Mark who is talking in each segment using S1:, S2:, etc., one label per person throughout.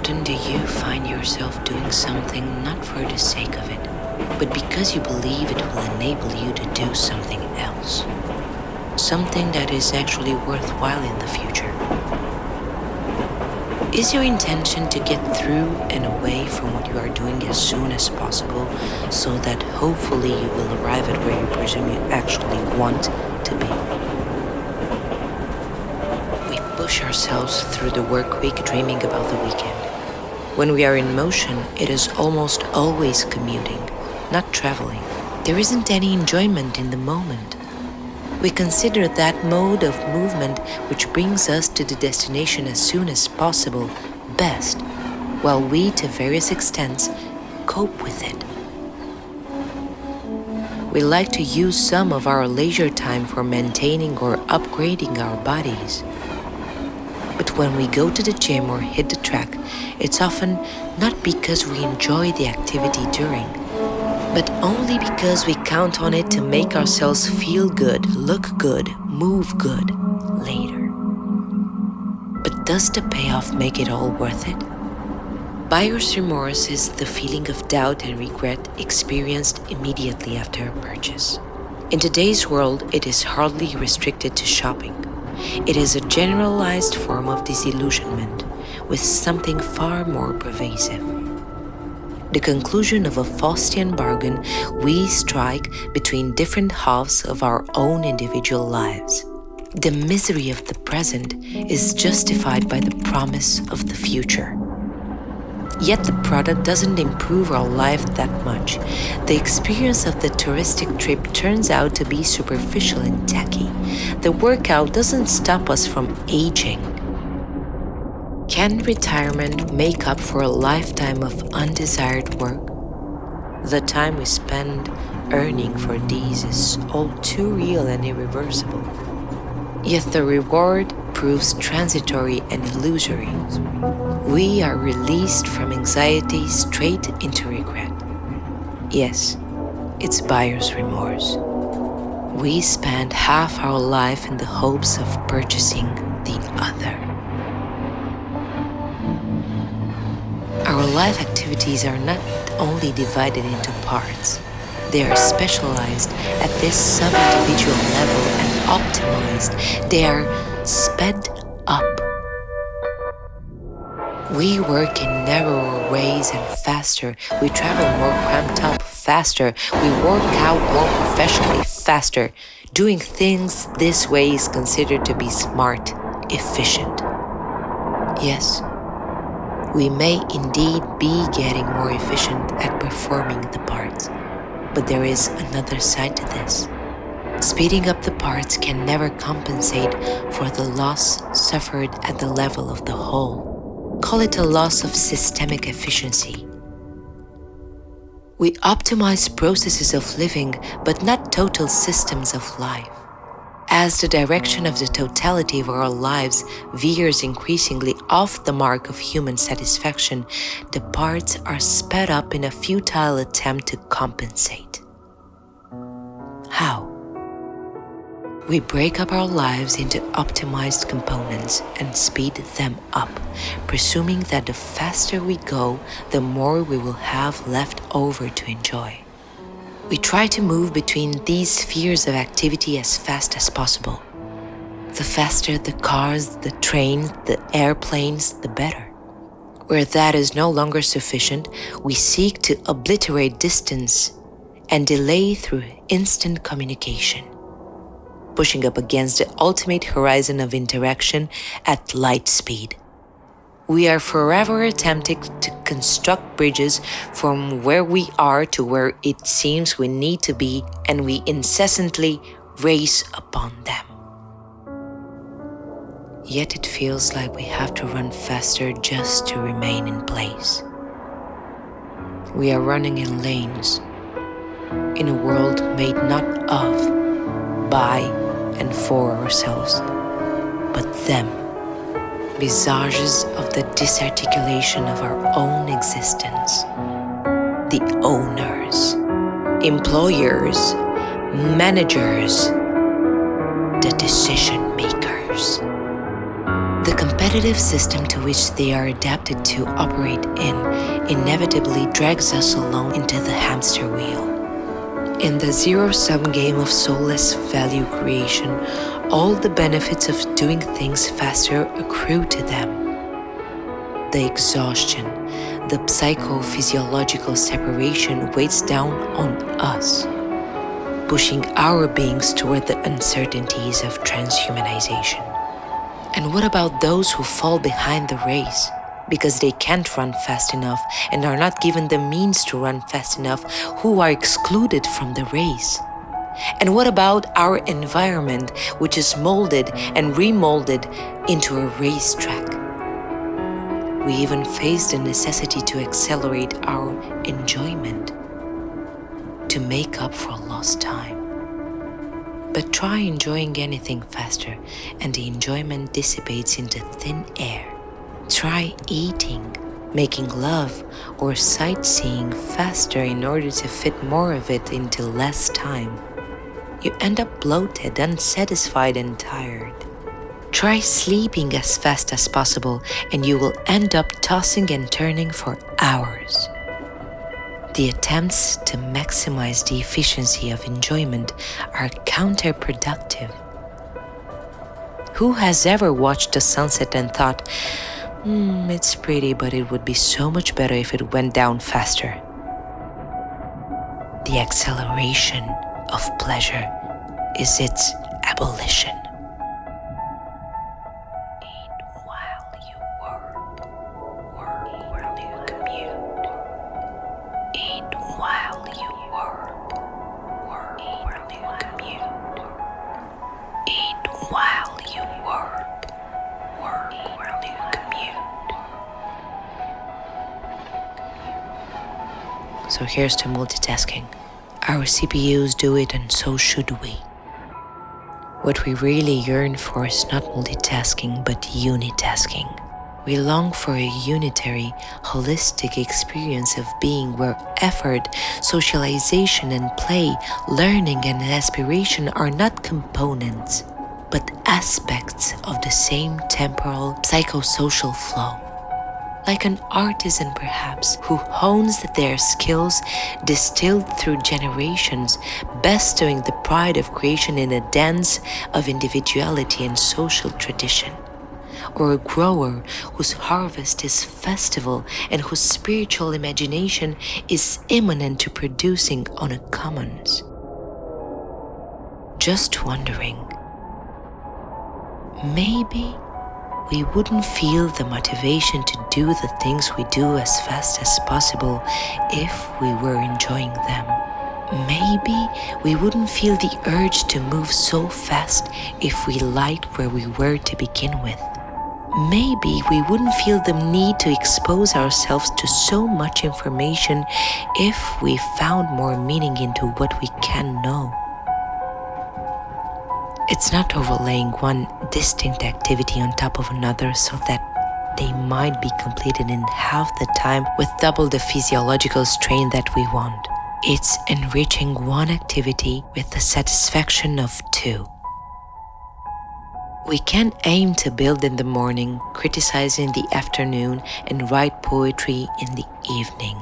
S1: often do you find yourself doing something not for the sake of it, but because you believe it will enable you to do something else? Something that is actually worthwhile in the future? Is your intention to get through and away from what you are doing as soon as possible so that hopefully you will arrive at where you presume you actually want to be? We push ourselves through the work week dreaming about the weekend. When we are in motion, it is almost always commuting, not traveling. There isn't any enjoyment in the moment. We consider that mode of movement which brings us to the destination as soon as possible best, while we, to various extents, cope with it. We like to use some of our leisure time for maintaining or upgrading our bodies. But when we go to the gym or hit the track, it's often not because we enjoy the activity during, but only because we count on it to make ourselves feel good, look good, move good later. But does the payoff make it all worth it? Buyer's remorse is the feeling of doubt and regret experienced immediately after a purchase. In today's world, it is hardly restricted to shopping. It is a generalized form of disillusionment with something far more pervasive. The conclusion of a Faustian bargain we strike between different halves of our own individual lives. The misery of the present is justified by the promise of the future. Yet the product doesn't improve our life that much. The experience of the touristic trip turns out to be superficial and tacky. The workout doesn't stop us from aging. Can retirement make up for a lifetime of undesired work? The time we spend earning for these is all too real and irreversible. Yet the reward proves transitory and illusory. We are released from anxiety straight into regret. Yes, it's buyer's remorse. We spend half our life in the hopes of purchasing the other. Our life activities are not only divided into parts, they are specialized at this sub-individual level and optimized. They are sped up. We work in narrower ways and faster. We travel more cramped up faster. We work out more professionally faster. Doing things this way is considered to be smart, efficient. Yes, we may indeed be getting more efficient at performing the parts, but there is another side to this. Speeding up the parts can never compensate for the loss suffered at the level of the whole. Call it a loss of systemic efficiency. We optimize processes of living, but not total systems of life. As the direction of the totality of our lives veers increasingly off the mark of human satisfaction, the parts are sped up in a futile attempt to compensate. How? We break up our lives into optimized components and speed them up, presuming that the faster we go, the more we will have left over to enjoy. We try to move between these spheres of activity as fast as possible. The faster the cars, the trains, the airplanes, the better. Where that is no longer sufficient, we seek to obliterate distance and delay through instant communication, pushing up against the ultimate horizon of interaction at light speed. We are forever attempting to construct bridges from where we are to where it seems we need to be, and we incessantly race upon them. Yet it feels like we have to run faster just to remain in place. We are running in lanes, in a world made not of, by, and for ourselves, but them. Visages of the disarticulation of our own existence. The owners, employers, managers, the decision makers. The competitive system to which they are adapted to operate in inevitably drags us along into the hamster wheel. In the zero-sum game of soulless value creation, all the benefits of doing things faster accrue to them. The exhaustion, the psychophysiological separation weighs down on us, pushing our beings toward the uncertainties of transhumanization. And what about those who fall behind the race because they can't run fast enough and are not given the means to run fast enough, who are excluded from the race? And what about our environment, which is molded and remolded into a racetrack? We even face the necessity to accelerate our enjoyment to make up for lost time. But try enjoying anything faster and the enjoyment dissipates into thin air. Try eating, making love, or sightseeing faster in order to fit more of it into less time. You end up bloated, unsatisfied, and tired. Try sleeping as fast as possible and you will end up tossing and turning for hours. The attempts to maximize the efficiency of enjoyment are counterproductive. Who has ever watched the sunset and thought, it's pretty, but it would be so much better if it went down faster? The acceleration of pleasure is its abolition. Eat while you work while you commute. Eat while you work while you commute. Eat while you work while you commute. So here's to multitasking. Our CPUs do it and so should we. What we really yearn for is not multitasking but unitasking. We long for a unitary, holistic experience of being where effort, socialization and play, learning and aspiration are not components, but aspects of the same temporal psychosocial flow. Like an artisan perhaps, who hones their skills distilled through generations, bestowing the pride of creation in a dance of individuality and social tradition. Or a grower whose harvest is festival and whose spiritual imagination is immanent to producing on a commons. Just wondering, maybe we wouldn't feel the motivation to do the things we do as fast as possible if we were enjoying them. Maybe we wouldn't feel the urge to move so fast if we liked where we were to begin with. Maybe we wouldn't feel the need to expose ourselves to so much information if we found more meaning into what we can know. It's not overlaying one distinct activity on top of another so that they might be completed in half the time with double the physiological strain that we want. It's enriching one activity with the satisfaction of two. We can aim to build in the morning, criticize in the afternoon, and write poetry in the evening.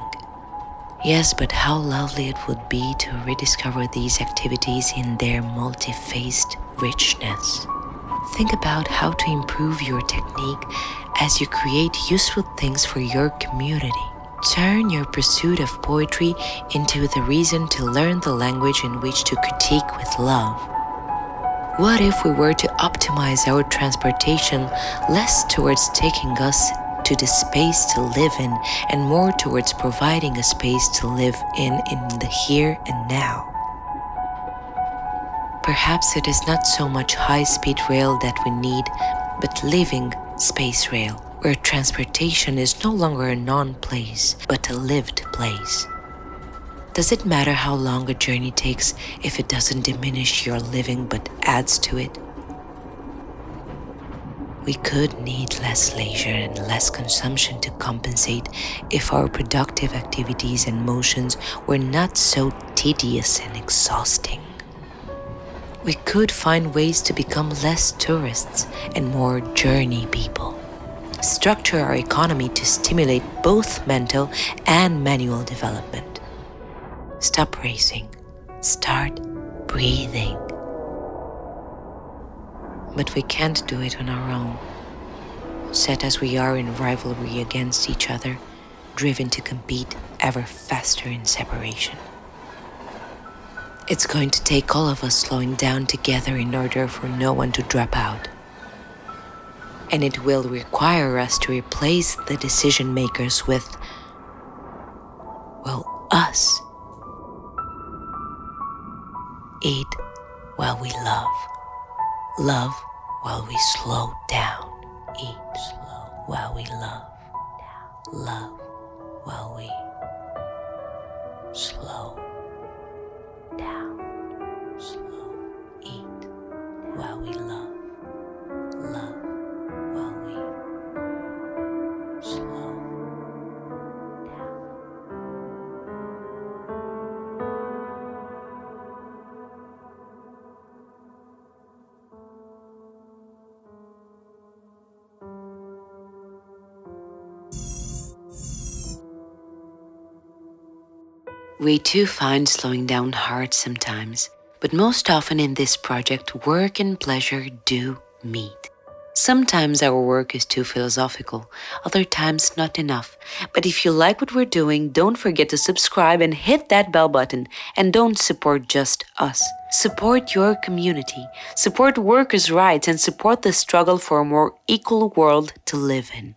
S1: Yes, but how lovely it would be to rediscover these activities in their multi-faced richness. Think about how to improve your technique as you create useful things for your community. Turn your pursuit of poetry into the reason to learn the language in which to critique with love. What if we were to optimize our transportation less towards taking us to the space to live in and more towards providing a space to live in the here and now? Perhaps it is not so much high-speed rail that we need, but living space rail, where transportation is no longer a non-place, but a lived place. Does it matter how long a journey takes if it doesn't diminish your living but adds to it? We could need less leisure and less consumption to compensate if our productive activities and motions were not so tedious and exhausting. We could find ways to become less tourists and more journey people. Structure our economy to stimulate both mental and manual development. Stop racing. Start breathing. But we can't do it on our own. Set as we are in rivalry against each other, driven to compete ever faster in separation. It's going to take all of us slowing down together in order for no one to drop out. And it will require us to replace the decision makers with, well, us. Eat while we love. Love while we slow down. Eat slow while we love. Love while we slow down. Slow. Eat while we love. Love while we slow down. We too find slowing down hard sometimes, but most often in this project, work and pleasure do meet. Sometimes our work is too philosophical, other times not enough. But if you like what we're doing, don't forget to subscribe and hit that bell button. And don't support just us. Support your community, support workers' rights, and support the struggle for a more equal world to live in.